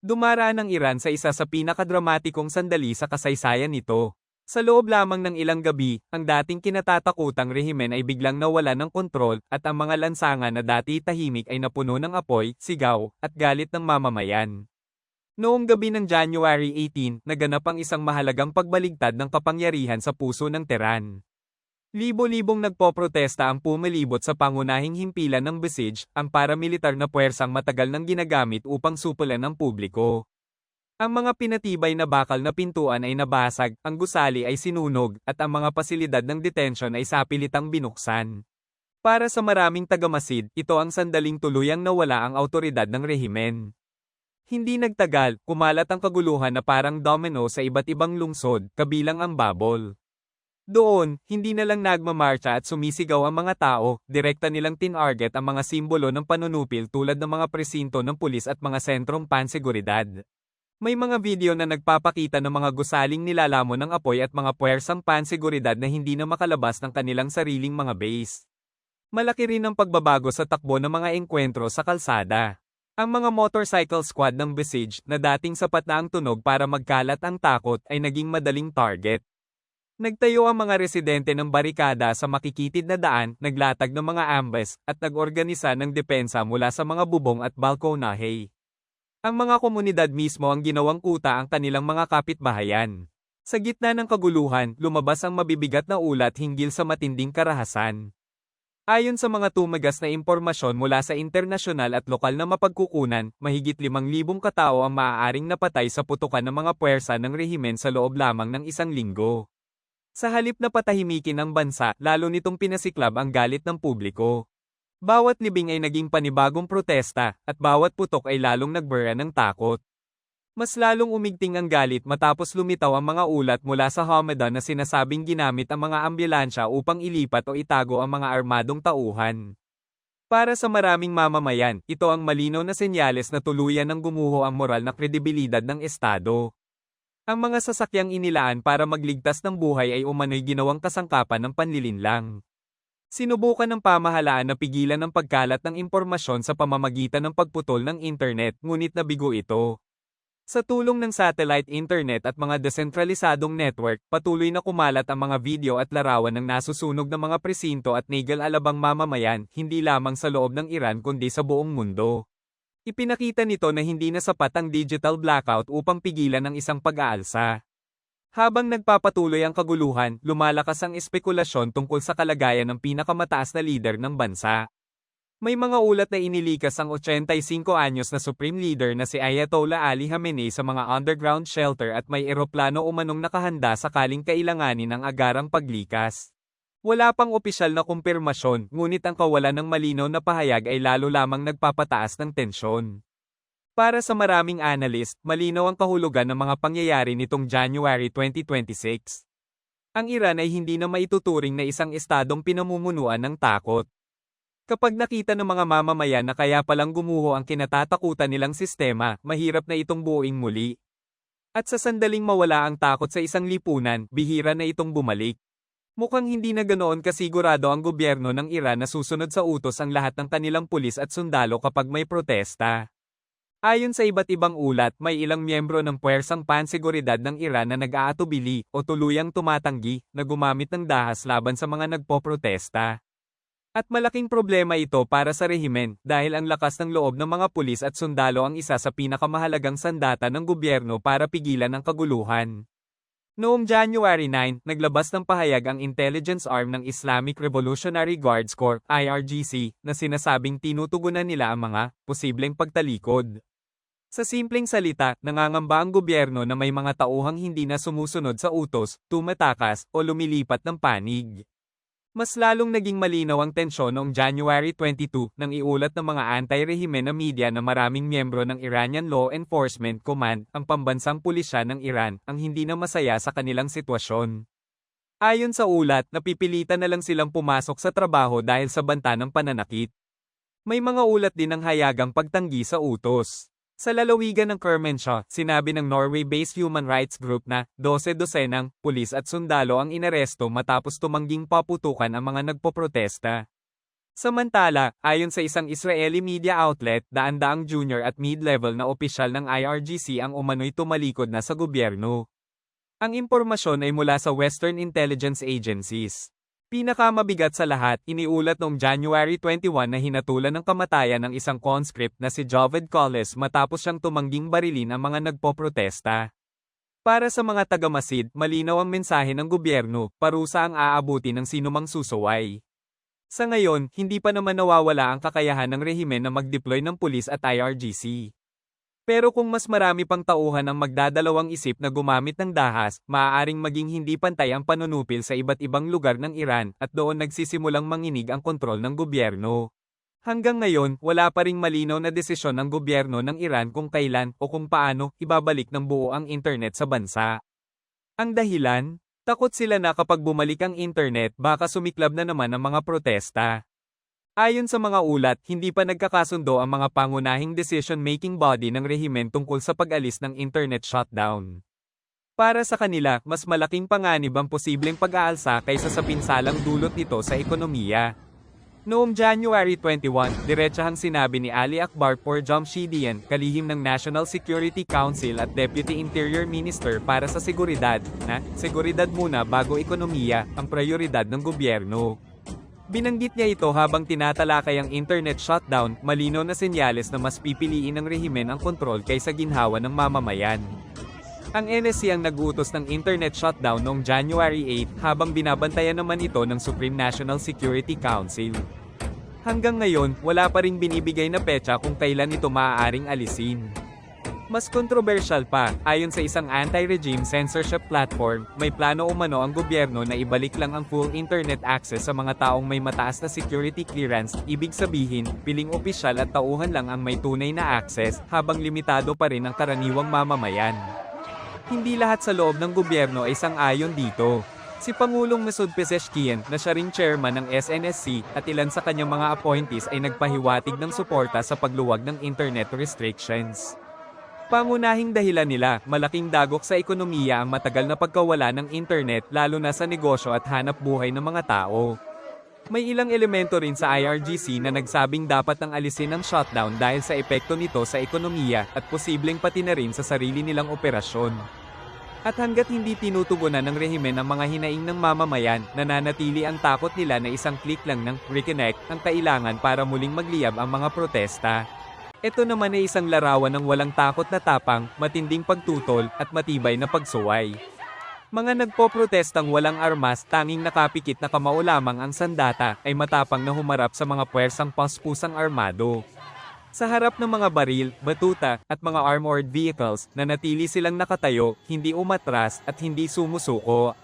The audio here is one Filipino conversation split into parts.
Dumaraan ang Iran sa isa sa pinakadramatikong sandali sa kasaysayan nito. Sa loob lamang ng ilang gabi, ang dating kinatatakutang rehimen ay biglang nawala ng kontrol at ang mga lansangan na dati tahimik ay napuno ng apoy, sigaw, at galit ng mamamayan. Noong gabi ng January 18, naganap ang isang mahalagang pagbaligtad ng kapangyarihan sa puso ng Tehran. Libo-libong nagpoprotesta ang pumilibot sa pangunahing himpilan ng Basij, ang paramilitar na puwersang matagal nang ginagamit upang supulan ng publiko. Ang mga pinatibay na bakal na pintuan ay nabasag, ang gusali ay sinunog, at ang mga pasilidad ng detention ay sapilitang binuksan. Para sa maraming tagamasid, ito ang sandaling tuluyang nawala ang awtoridad ng rehimen. Hindi nagtagal, kumalat ang kaguluhan na parang domino sa iba't ibang lungsod, kabilang ang Babol. Doon, hindi na lang nagmamarcha at sumisigaw ang mga tao, direkta nilang tinarget ang mga simbolo ng panunupil tulad ng mga presinto ng pulis at mga sentrong panseguridad. May mga video na nagpapakita ng mga gusaling nilalamon ng apoy at mga puwersang panseguridad na hindi na makalabas ng kanilang sariling mga base. Malaki rin ang pagbabago sa takbo ng mga engkwentro sa kalsada. Ang mga motorcycle squad ng Basij, na dating sapat na ang tunog para magkalat ang takot, ay naging madaling target. Nagtayo ang mga residente ng barikada sa makikitid na daan, naglatag ng mga ambas, at nag-organisa ng depensa mula sa mga bubong at balkonahe. Ang mga komunidad mismo ang ginawang kuta ang kanilang mga kapitbahayan. Sa gitna ng kaguluhan, lumabas ang mabibigat na ulat hinggil sa matinding karahasan. Ayon sa mga tumagas na impormasyon mula sa internasyonal at lokal na mapagkukunan, mahigit 5,000 katao ang maaaring napatay sa putukan ng mga puwersa ng rehimen sa loob lamang ng isang linggo. Sa halip na patahimikin ang bansa, lalo nitong pinasiklab ang galit ng publiko. Bawat libing ay naging panibagong protesta, at bawat putok ay lalong nagbura ng takot. Mas lalong umigting ang galit matapos lumitaw ang mga ulat mula sa Hamadan na sinasabing ginamit ang mga ambulansya upang ilipat o itago ang mga armadong tauhan. Para sa maraming mamamayan, ito ang malinaw na senyales na tuluyan ng gumuho ang moral na kredibilidad ng Estado. Ang mga sasakyang inilaan para magligtas ng buhay ay umano'y ginawang kasangkapan ng panlilinlang. Sinubukan ng pamahalaan na pigilan ang pagkalat ng impormasyon sa pamamagitan ng pagputol ng internet, ngunit nabigo ito. Sa tulong ng satellite internet at mga desentralisadong network, patuloy na kumalat ang mga video at larawan ng nasusunog ng mga presinto at nagal-alabang mamamayan, hindi lamang sa loob ng Iran kundi sa buong mundo. Ipinakita nito na hindi na sapat ang digital blackout upang pigilan ang isang pag-aalsa. Habang nagpapatuloy ang kaguluhan, lumalakas ang espekulasyon tungkol sa kalagayan ng pinakamataas na lider ng bansa. May mga ulat na inilikas ang 85 anyos na Supreme Leader na si Ayatollah Ali Khamenei sa mga underground shelter at may eroplano umanong nakahanda sakaling kailanganin ang agarang paglikas. Wala pang opisyal na kumpirmasyon, ngunit ang kawalan ng malinaw na pahayag ay lalo lamang nagpapataas ng tensyon. Para sa maraming analyst, malinaw ang kahulugan ng mga pangyayari nitong January 2026. Ang Iran ay hindi na maituturing na isang estadong pinamumunuan ng takot. Kapag nakita ng mga mamamayan na kaya palang gumuho ang kinatatakutan nilang sistema, mahirap na itong buuin muli. At sa sandaling mawala ang takot sa isang lipunan, bihira na itong bumalik. Mukhang hindi na ganoon kasigurado ang gobyerno ng Iran na susunod sa utos ang lahat ng kanilang pulis at sundalo kapag may protesta. Ayon sa iba't ibang ulat, may ilang miyembro ng puwersang panseguridad ng Iran na nag-aatubili o tuluyang tumatanggi na gumamit ng dahas laban sa mga nagpoprotesta. At malaking problema ito para sa rehimen dahil ang lakas ng loob ng mga pulis at sundalo ang isa sa pinakamahalagang sandata ng gobyerno para pigilan ang kaguluhan. Noong January 9, naglabas ng pahayag ang intelligence arm ng Islamic Revolutionary Guards Corps, IRGC, na sinasabing tinutugunan nila ang mga posibleng pagtalikod. Sa simpleng salita, nangangamba ang gobyerno na may mga tauhang hindi na sumusunod sa utos, tumatakas, o lumilipat ng panig. Mas lalong naging malinaw ang tensyon noong January 22 nang iulat ng mga anti-rehimen na media na maraming miyembro ng Iranian Law Enforcement Command, ang pambansang pulisya ng Iran, ang hindi na masaya sa kanilang sitwasyon. Ayon sa ulat, napipilitan na lang silang pumasok sa trabaho dahil sa banta ng pananakit. May mga ulat din ng hayagang pagtanggi sa utos. Sa lalawigan ng Kermanshah, sinabi ng Norway-based human rights group na 12 pulis at sundalo ang inaresto matapos tumangging paputukan ang mga nagpoprotesta. Samantala, ayon sa isang Israeli media outlet, daan-daang junior at mid-level na opisyal ng IRGC ang umano'y tumalikod na sa gobyerno. Ang impormasyon ay mula sa Western Intelligence Agencies. Pinakamabigat sa lahat, iniulat noong January 21 na hinatulan ng kamatayan ng isang conscript na si Joved Colles matapos siyang tumangging barilin ang mga nagpoprotesta. Para sa mga taga-Masid, malinaw ang mensahe ng gobyerno, parusa ang aabuti ng sinumang susuway. Sa ngayon, hindi pa naman nawawala ang kakayahan ng rehimen na mag-deploy ng pulis at IRGC. Pero kung mas marami pang tauhan ang magdadalawang isip na gumamit ng dahas, maaaring maging hindi pantay ang panunupil sa iba't ibang lugar ng Iran at doon nagsisimulang manginig ang kontrol ng gobyerno. Hanggang ngayon, wala pa ring malinaw na desisyon ng gobyerno ng Iran kung kailan o kung paano ibabalik ng buo ang internet sa bansa. Ang dahilan? Takot sila na kapag bumalik ang internet baka sumiklab na naman ang mga protesta. Ayon sa mga ulat, hindi pa nagkakasundo ang mga pangunahing decision-making body ng rehimen tungkol sa pag-alis ng internet shutdown. Para sa kanila, mas malaking panganib ang posibleng pag-aalsa kaysa sa pinsalang dulot nito sa ekonomiya. Noong January 21, diretsahang sinabi ni Ali Akbar Jamshedian, kalihim ng National Security Council at Deputy Interior Minister para sa seguridad, na, seguridad muna bago ekonomiya, ang prioridad ng gobyerno. Binanggit niya ito habang tinatalakay ang internet shutdown, malinaw na senyales na mas pipiliin ng rehimen ang kontrol kaysa ginhawa ng mamamayan. Ang NSC ang nag-utos ng internet shutdown noong January 8 habang binabantayan naman ito ng Supreme National Security Council. Hanggang ngayon, wala pa ring binibigay na petsa kung kailan ito maaaring alisin. Mas kontrobersyal pa, ayon sa isang anti-regime censorship platform, may plano umano ang gobyerno na ibalik lang ang full internet access sa mga taong may mataas na security clearance, ibig sabihin, piling opisyal at tauhan lang ang may tunay na access, habang limitado pa rin ang karaniwang mamamayan. Hindi lahat sa loob ng gobyerno ay sang-ayon dito. Si Pangulong Masoud Pezeshkian, na siya ring chairman ng SNSC, at ilan sa kanyang mga appointees ay nagpahiwatig ng suporta sa pagluwag ng internet restrictions. Pangunahing dahilan nila, malaking dagok sa ekonomiya ang matagal na pagkawala ng internet lalo na sa negosyo at hanap buhay ng mga tao. May ilang elemento rin sa IRGC na nagsabing dapat nang alisin ang shutdown dahil sa epekto nito sa ekonomiya at posibleng pati na rin sa sarili nilang operasyon. At hanggat hindi tinutugunan ng rehimen ang mga hinaing ng mamamayan, nananatili ang takot nila na isang click lang ng reconnect ang kailangan para muling magliyab ang mga protesta. Ito naman ay isang larawan ng walang takot na tapang, matinding pagtutol, at matibay na pagsuway. Mga nagpoprotestang walang armas, tanging nakapikit na kamao lamang ang sandata, ay matapang na humarap sa mga puwersang paspusang armado. Sa harap ng mga baril, batuta, at mga armored vehicles, nanatili silang nakatayo, hindi umatras, at hindi sumusuko.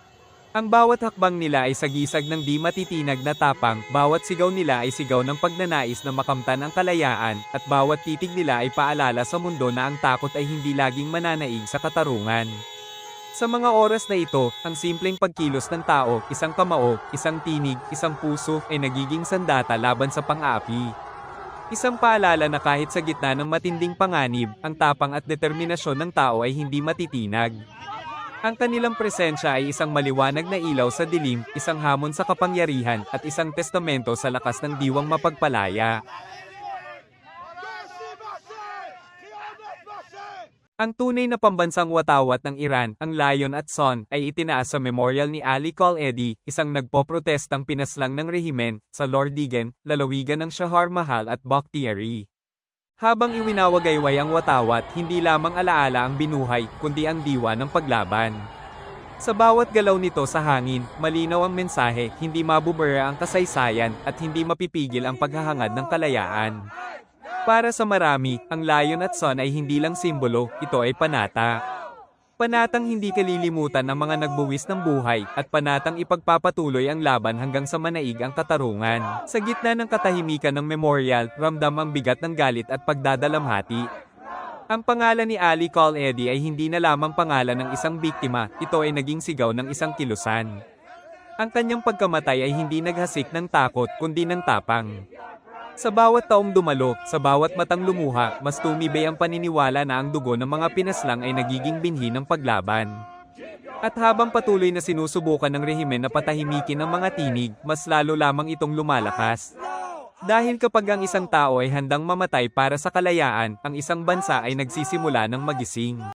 Ang bawat hakbang nila ay sagisag ng di matitinag na tapang, bawat sigaw nila ay sigaw ng pagnanais na makamtan ang kalayaan, at bawat titig nila ay paalala sa mundo na ang takot ay hindi laging mananaig sa katarungan. Sa mga oras na ito, ang simpleng pagkilos ng tao, isang kamao, isang tinig, isang puso, ay nagiging sandata laban sa pang-aapi. Isang paalala na kahit sa gitna ng matinding panganib, ang tapang at determinasyon ng tao ay hindi matitinag. Ang kanilang presensya ay isang maliwanag na ilaw sa dilim, isang hamon sa kapangyarihan, at isang testamento sa lakas ng diwang mapagpalaya. Ang tunay na pambansang watawat ng Iran, ang Lion at Son, ay itinaas sa memorial ni Ali Khaledi, isang nagpoprotestang pinaslang ng rehimen, sa Lordigan, lalawigan ng Shahar Mahal at Bakhtiari. Habang iwinawagayway ang watawat, hindi lamang alaala ang binuhay, kundi ang diwa ng paglaban. Sa bawat galaw nito sa hangin, malinaw ang mensahe, hindi mabubura ang kasaysayan, at hindi mapipigil ang paghahangad ng kalayaan. Para sa marami, ang Lion at Son ay hindi lang simbolo, ito ay panata. Panatang hindi kalilimutan ng mga nagbuwis ng buhay, at panatang ipagpapatuloy ang laban hanggang sa manaig ang katarungan. Sa gitna ng katahimikan ng memorial, ramdam ang bigat ng galit at pagdadalamhati. Ang pangalan ni Ali Khaledi ay hindi na lamang pangalan ng isang biktima, ito ay naging sigaw ng isang kilusan. Ang kanyang pagkamatay ay hindi naghasik ng takot, kundi ng tapang. Sa bawat taong dumalo, sa bawat matang lumuha, mas tumibay ang paniniwala na ang dugo ng mga pinaslang ay nagiging binhi ng paglaban. At habang patuloy na sinusubukan ng rehimen na patahimikin ang mga tinig, mas lalo lamang itong lumalakas. Dahil kapag ang isang tao ay handang mamatay para sa kalayaan, ang isang bansa ay nagsisimula ng magising.